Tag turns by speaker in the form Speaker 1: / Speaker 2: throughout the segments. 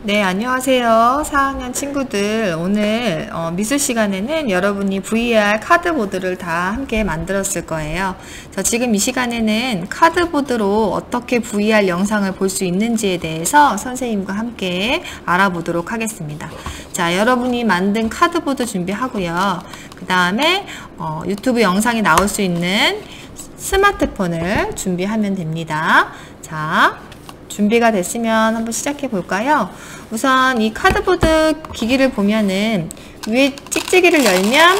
Speaker 1: 네, 안녕하세요. 4학년 친구들. 오늘 미술 시간에는 여러분이 VR 카드보드를 다 함께 만들었을 거예요. 지금 이 시간에는 카드보드로 어떻게 VR 영상을 볼 수 있는지에 대해서 선생님과 함께 알아보도록 하겠습니다. 자, 여러분이 만든 카드보드 준비하고요. 그 다음에 유튜브 영상이 나올 수 있는 스마트폰을 준비하면 됩니다. 자, 준비가 됐으면 한번 시작해 볼까요? 우선 이 카드보드 기기를 보면은 위에 찍찍이를 열면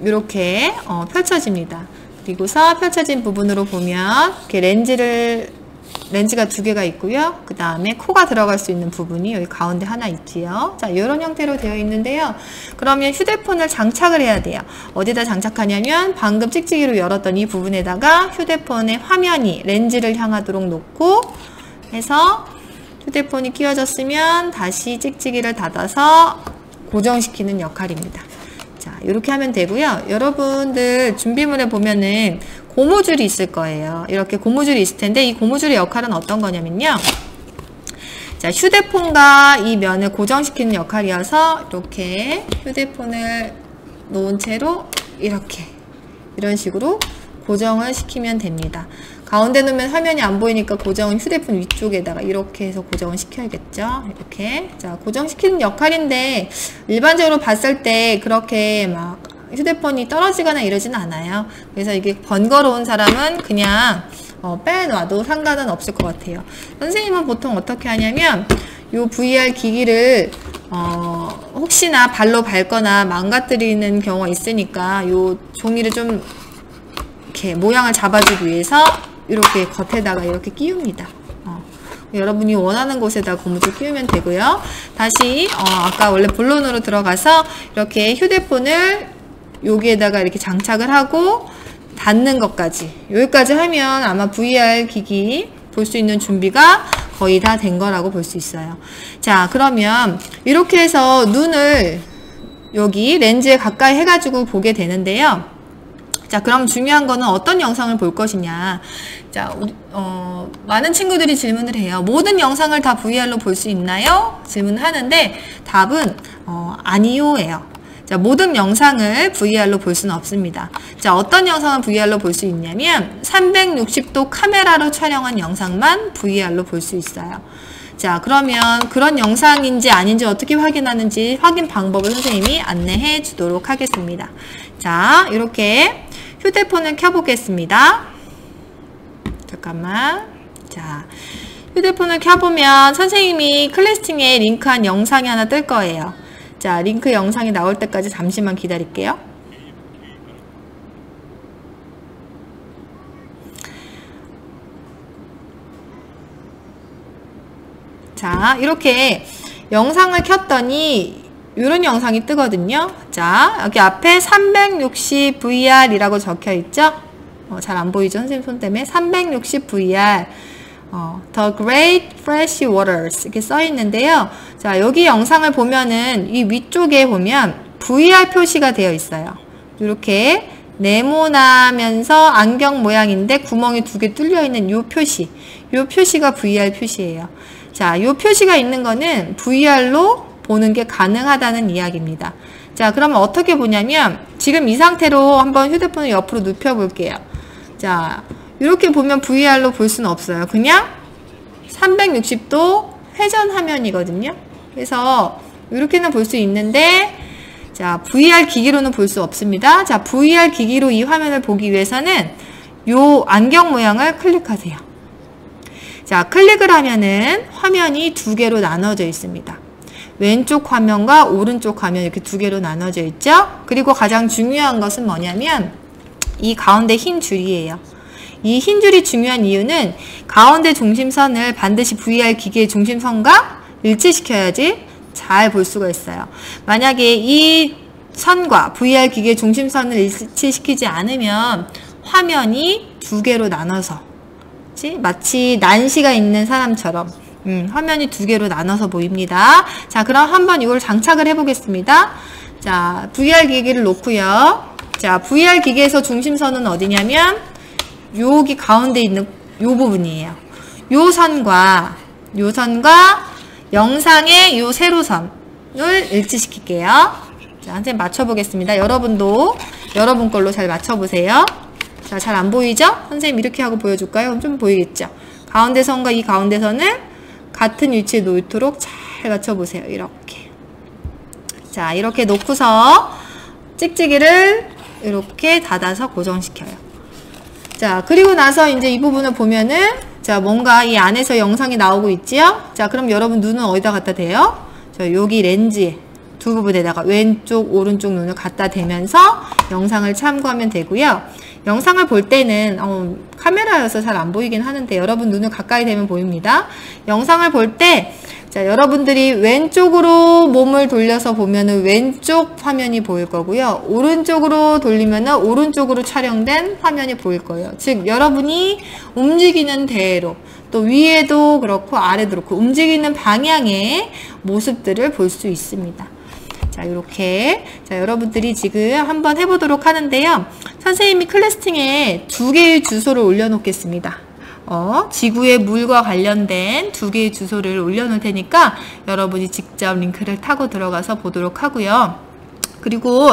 Speaker 1: 이렇게 펼쳐집니다. 그리고서 펼쳐진 부분으로 보면 이렇게 렌즈가 두 개가 있고요. 그 다음에 코가 들어갈 수 있는 부분이 여기 가운데 하나 있지요. 자, 이런 형태로 되어 있는데요. 그러면 휴대폰을 장착을 해야 돼요. 어디다 장착하냐면 방금 찍찍이로 열었던 이 부분에다가 휴대폰의 화면이 렌즈를 향하도록 놓고 해서 휴대폰이 끼워졌으면 다시 찍찍이를 닫아서 고정시키는 역할입니다. 자, 이렇게 하면 되고요. 여러분들 준비물에 보면은 고무줄이 있을 거예요. 이렇게 고무줄이 있을 텐데 이 고무줄의 역할은 어떤 거냐면요. 자, 휴대폰과 이 면을 고정시키는 역할이어서 이렇게 휴대폰을 놓은 채로 이런 식으로 고정을 시키면 됩니다. 가운데 놓으면 화면이 안 보이니까 고정은 휴대폰 위쪽에다가 이렇게 해서 고정을 시켜야겠죠. 이렇게. 자, 고정시키는 역할인데 일반적으로 봤을 때 그렇게 막 휴대폰이 떨어지거나 이러진 않아요. 그래서 이게 번거로운 사람은 그냥 빼놔도 상관은 없을 것 같아요. 선생님은 보통 어떻게 하냐면 요 VR 기기를 혹시나 발로 밟거나 망가뜨리는 경우가 있으니까 요 종이를 좀 이렇게 모양을 잡아주기 위해서 이렇게 겉에다가 이렇게 끼웁니다. 여러분이 원하는 곳에다 고무줄 끼우면 되고요. 다시 아까 원래 본론으로 들어가서 이렇게 휴대폰을 여기에다가 이렇게 장착을 하고 닫는 것까지 여기까지 하면 아마 VR 기기 볼 수 있는 준비가 거의 다 된 거라고 볼 수 있어요. 자, 그러면 이렇게 해서 눈을 여기 렌즈에 가까이 해가지고 보게 되는데요. 자, 그럼 중요한 거는 어떤 영상을 볼 것이냐. 자, 많은 친구들이 질문을 해요. 모든 영상을 다 VR로 볼 수 있나요? 질문을 하는데 답은 아니요 예요. 자, 모든 영상을 VR로 볼 수는 없습니다. 자, 어떤 영상을 VR로 볼 수 있냐면 360도 카메라로 촬영한 영상만 VR로 볼 수 있어요. 자, 그러면 그런 영상인지 아닌지 어떻게 확인하는지 확인 방법을 선생님이 안내해 주도록 하겠습니다. 자, 이렇게 휴대폰을 켜보겠습니다. 잠깐만. 자, 휴대폰을 켜보면 선생님이 클래스팅에 링크한 영상이 하나 뜰 거예요. 자, 링크 영상이 나올 때까지 잠시만 기다릴게요. 자, 이렇게 영상을 켰더니 이런 영상이 뜨거든요. 자, 여기 앞에 360 VR 이라고 적혀 있죠? 잘 안 보이죠? 선생님 손 때문에. 360 VR The Great Fresh Waters 이렇게 써 있는데요. 자, 여기 영상을 보면은 이 위쪽에 보면 VR 표시가 되어 있어요. 이렇게 네모나면서 안경 모양인데 구멍이 두 개 뚫려 있는 요 표시. 요 표시가 VR 표시예요. 자, 요 표시가 있는 거는 VR로 보는 게 가능하다는 이야기입니다. 자, 그러면 어떻게 보냐면 지금 이 상태로 한번 휴대폰을 옆으로 눕혀 볼게요. 자, 이렇게 보면 VR로 볼 수는 없어요. 그냥 360도 회전 화면이거든요. 그래서 이렇게는 볼 수 있는데 자, VR 기기로는 볼 수 없습니다. 자, VR 기기로 이 화면을 보기 위해서는 요 안경 모양을 클릭하세요. 자, 클릭을 하면은 화면이 두 개로 나눠져 있습니다. 왼쪽 화면과 오른쪽 화면 이렇게 두 개로 나눠져 있죠. 그리고 가장 중요한 것은 뭐냐면 이 가운데 흰 줄이에요. 이 흰 줄이 중요한 이유는 가운데 중심선을 반드시 VR 기기의 중심선과 일치시켜야지 잘 볼 수가 있어요. 만약에 이 선과 VR 기기의 중심선을 일치시키지 않으면 화면이 두 개로 나눠서 마치 난시가 있는 사람처럼 화면이 두 개로 나눠서 보입니다. 자, 그럼 한번 이걸 장착을 해 보겠습니다. 자, VR 기기를 놓고요. 자, VR 기기에서 중심선은 어디냐면 여기 가운데 있는 요 부분이에요. 요 선과 영상의 요 세로선을 일치시킬게요. 자, 선생님 맞춰보겠습니다. 여러분도 여러분 걸로 잘 맞춰보세요. 자, 잘 안 보이죠? 선생님 이렇게 하고 보여줄까요? 좀 보이겠죠? 가운데 선과 이 가운데 선을 같은 위치에 놓도록 잘 맞춰보세요. 이렇게. 자, 이렇게 놓고서 찍찍이를 이렇게 닫아서 고정시켜요. 자, 그리고 나서 이제 이 부분을 보면은, 자, 뭔가 이 안에서 영상이 나오고 있지요? 자, 그럼 여러분 눈은 어디다 갖다 대요? 자, 여기 렌즈에 두 부분에다가 왼쪽, 오른쪽 눈을 갖다 대면서 영상을 참고하면 되고요. 영상을 볼 때는 카메라여서 잘 안 보이긴 하는데 여러분 눈을 가까이 대면 보입니다. 영상을 볼 때 자, 여러분들이 왼쪽으로 몸을 돌려서 보면은 왼쪽 화면이 보일 거고요. 오른쪽으로 돌리면은 오른쪽으로 촬영된 화면이 보일 거예요. 즉 여러분이 움직이는 대로 또 위에도 그렇고 아래도 그렇고 움직이는 방향의 모습들을 볼 수 있습니다. 자, 이렇게. 자, 여러분들이 지금 한번 해보도록 하는데요. 선생님이 클래스팅에 2개의 주소를 올려놓겠습니다. 지구의 물과 관련된 2개의 주소를 올려놓을 테니까 여러분이 직접 링크를 타고 들어가서 보도록 하고요. 그리고,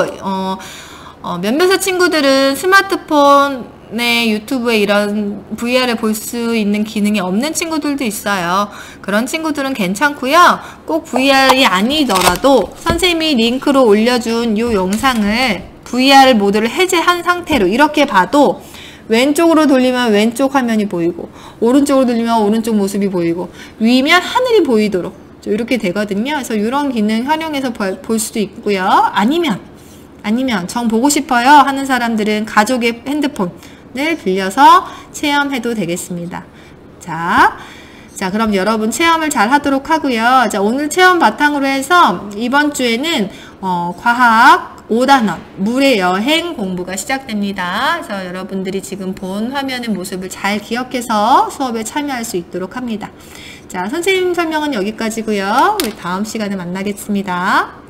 Speaker 1: 몇몇의 친구들은 스마트폰에 유튜브에 이런 VR을 볼 수 있는 기능이 없는 친구들도 있어요. 그런 친구들은 괜찮고요. 꼭 VR이 아니더라도 선생님이 링크로 올려준 이 영상을 VR 모드를 해제한 상태로 이렇게 봐도 왼쪽으로 돌리면 왼쪽 화면이 보이고 오른쪽으로 돌리면 오른쪽 모습이 보이고 위면 하늘이 보이도록 이렇게 되거든요. 그래서 이런 기능 활용해서 볼 수도 있고요. 아니면 정 보고 싶어요 하는 사람들은 가족의 핸드폰을 빌려서 체험해도 되겠습니다. 자, 그럼 여러분 체험을 잘 하도록 하고요. 자, 오늘 체험 바탕으로 해서 이번 주에는 과학 5단원 물의 여행 공부가 시작됩니다. 그래서 여러분들이 지금 본 화면의 모습을 잘 기억해서 수업에 참여할 수 있도록 합니다. 자, 선생님 설명은 여기까지고요. 우리 다음 시간에 만나겠습니다.